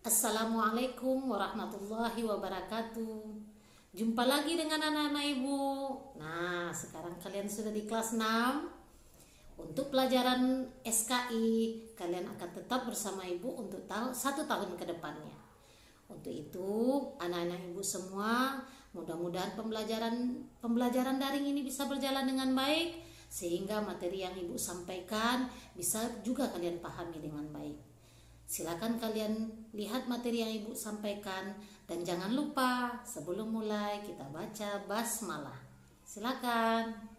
Assalamualaikum warahmatullahi wabarakatuh. Jumpa lagi dengan anak-anak ibu. Nah, sekarang kalian sudah di kelas 6. Untuk pelajaran SKI, kalian akan tetap bersama ibu untuk 1 tahun ke depannya. Untuk itu, anak-anak ibu semua, mudah-mudahan pembelajaran daring ini bisa berjalan dengan baik, sehingga materi yang ibu sampaikan bisa juga kalian pahami dengan baik. Silakan kalian lihat materi yang ibu sampaikan, dan jangan lupa sebelum mulai kita baca basmalah. Silakan.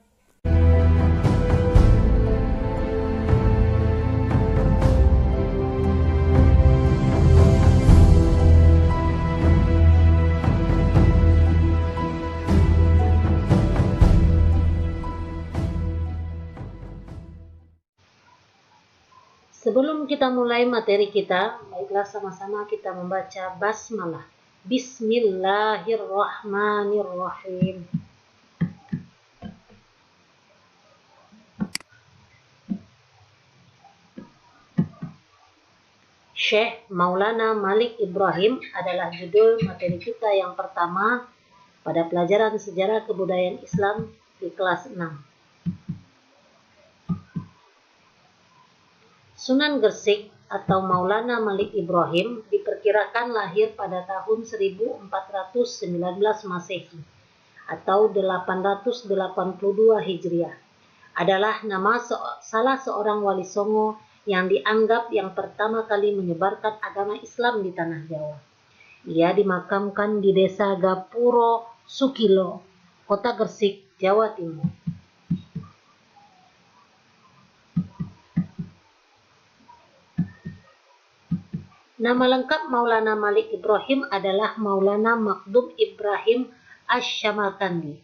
Sebelum kita mulai materi kita, baiklah sama-sama kita membaca basmalah. Bismillahirrahmanirrahim. Syekh Maulana Malik Ibrahim adalah judul materi kita yang pertama pada pelajaran sejarah kebudayaan Islam di kelas 6. Sunan Gresik atau Maulana Malik Ibrahim diperkirakan lahir pada tahun 1419 Masehi atau 882 Hijriah. Adalah nama salah seorang wali songo yang dianggap yang pertama kali menyebarkan agama Islam di tanah Jawa. Ia dimakamkan di desa Gapuro Sukilo, Kota Gresik, Jawa Timur. Nama lengkap Maulana Malik Ibrahim adalah Maulana Makdum Ibrahim Asy-Syamarkandi.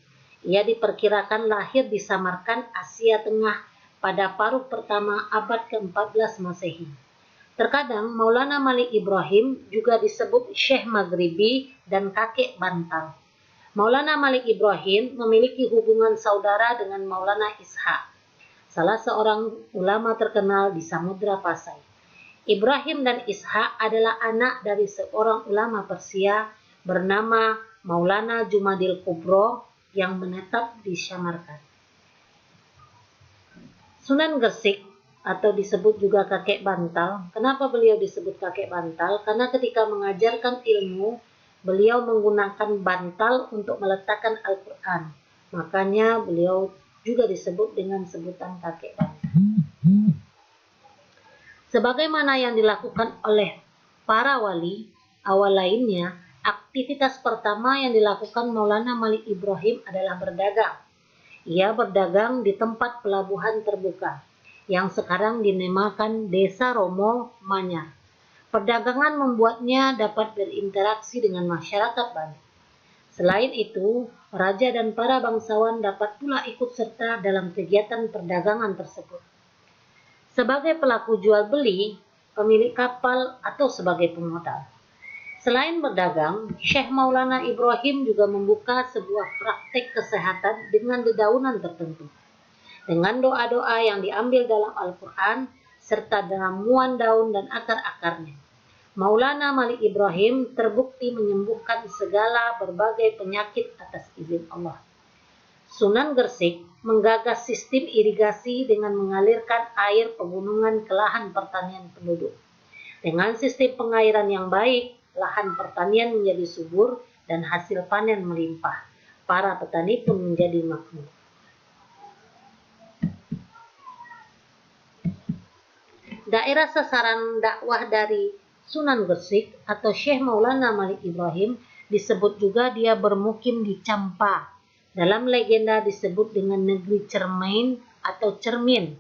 Ia diperkirakan lahir di Samarkand, Asia Tengah pada paruh pertama abad ke-14 Masehi. Terkadang Maulana Malik Ibrahim juga disebut Syekh Maghribi dan kakek bantal. Maulana Malik Ibrahim memiliki hubungan saudara dengan Maulana Ishaq, salah seorang ulama terkenal di Samudra Pasai. Ibrahim dan Ishaq adalah anak dari seorang ulama Persia bernama Maulana Jumadil Kubro yang menetap di Samarkand. Sunan Gresik atau disebut juga kakek bantal. Kenapa beliau disebut kakek bantal? Karena ketika mengajarkan ilmu, beliau menggunakan bantal untuk meletakkan Al-Quran. Makanya beliau juga disebut dengan sebutan kakek bantal. Sebagaimana yang dilakukan oleh para wali awal lainnya, aktivitas pertama yang dilakukan Maulana Malik Ibrahim adalah berdagang. Ia berdagang di tempat pelabuhan terbuka yang sekarang dinamakan Desa Romo Manyar. Perdagangan membuatnya dapat berinteraksi dengan masyarakat banyak. Selain itu, raja dan para bangsawan dapat pula ikut serta dalam kegiatan perdagangan tersebut. Sebagai pelaku jual beli, pemilik kapal, atau sebagai pemodal. Selain berdagang, Syekh Maulana Ibrahim juga membuka sebuah praktek kesehatan dengan dedaunan tertentu. Dengan doa-doa yang diambil dalam Al-Quran, serta ramuan daun dan akar-akarnya. Maulana Malik Ibrahim terbukti menyembuhkan segala berbagai penyakit atas izin Allah. Sunan Gresik menggagas sistem irigasi dengan mengalirkan air pegunungan ke lahan pertanian penduduk. Dengan sistem pengairan yang baik, lahan pertanian menjadi subur dan hasil panen melimpah. Para petani pun menjadi makmur. Daerah sasaran dakwah dari Sunan Gresik atau Syekh Maulana Malik Ibrahim disebut juga dia bermukim di Campa. Dalam legenda disebut dengan negeri Cermain atau Cermin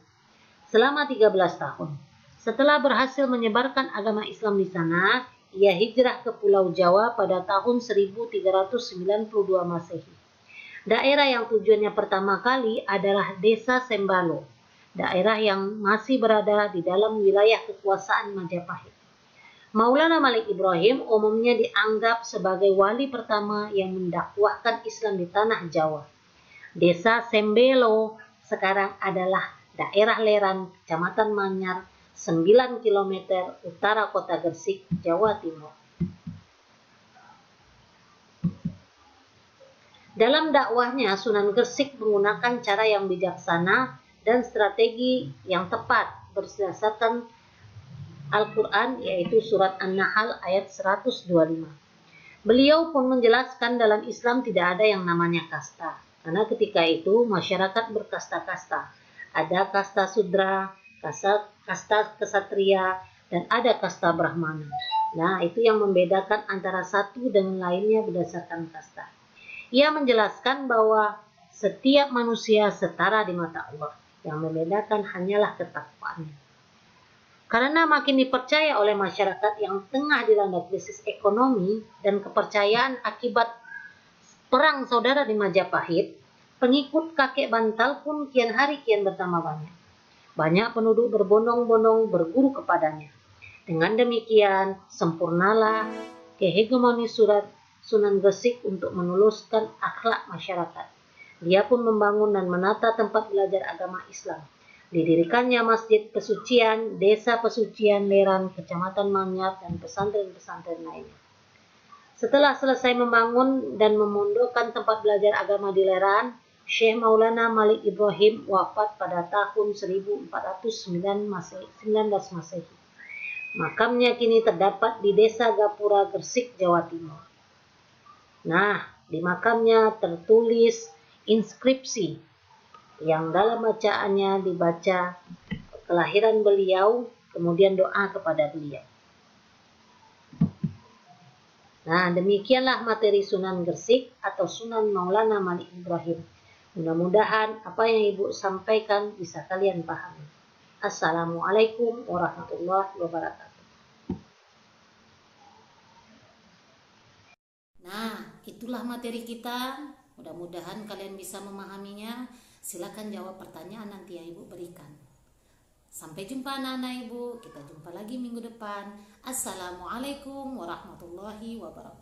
selama 13 tahun. Setelah berhasil menyebarkan agama Islam di sana, ia hijrah ke Pulau Jawa pada tahun 1392 Masehi. Daerah yang tujuannya pertama kali adalah Desa Sembalo, daerah yang masih berada di dalam wilayah kekuasaan Majapahit. Maulana Malik Ibrahim umumnya dianggap sebagai wali pertama yang mendakwahkan Islam di tanah Jawa. Desa Sembelo sekarang adalah daerah Leran, Kecamatan Manyar, 9 km utara kota Gresik, Jawa Timur. Dalam dakwahnya, Sunan Gresik menggunakan cara yang bijaksana dan strategi yang tepat berdasarkan Al-Quran, yaitu surat An-Nahl ayat 125. Beliau pun menjelaskan dalam Islam tidak ada yang namanya kasta, karena ketika itu masyarakat berkasta-kasta. Ada kasta Sudra, kasta Kesatria, dan ada kasta Brahmana. Nah, itu yang membedakan antara satu dengan lainnya berdasarkan kasta. Ia menjelaskan bahwa setiap manusia setara di mata Allah. Yang membedakan hanyalah ketakwaannya. Karena makin dipercaya oleh masyarakat yang tengah dilanda krisis ekonomi dan kepercayaan akibat perang saudara di Majapahit, pengikut kakek Bantal pun kian hari kian bertambah banyak. Banyak penduduk berbondong-bondong berguru kepadanya. Dengan demikian, sempurnalah kehegemoni Sunan Gresik untuk meluluskan akhlak masyarakat. Dia pun membangun dan menata tempat belajar agama Islam. Didirikannya Masjid Pesucian, Desa Pesucian Leran, Kecamatan Manyar, dan pesantren-pesantren lainnya. Setelah selesai membangun dan memondokkan tempat belajar agama di Leran, Syekh Maulana Malik Ibrahim wafat pada tahun 1419 Masehi. Makamnya kini terdapat di Desa Gapura, Gresik, Jawa Timur. Nah, di makamnya tertulis inskripsi yang dalam bacaannya dibaca kelahiran beliau, kemudian doa kepada beliau. Nah, demikianlah materi Sunan Gresik atau Sunan Maulana Malik Ibrahim. Mudah-mudahan apa yang Ibu sampaikan bisa kalian pahami. Assalamualaikum warahmatullahi wabarakatuh. Nah, itulah materi kita. Mudah-mudahan kalian bisa memahaminya. Silakan jawab pertanyaan nanti yang Ibu berikan. Sampai jumpa anak-anak Ibu. Kita jumpa lagi minggu depan. Assalamualaikum warahmatullahi wabarakatuh.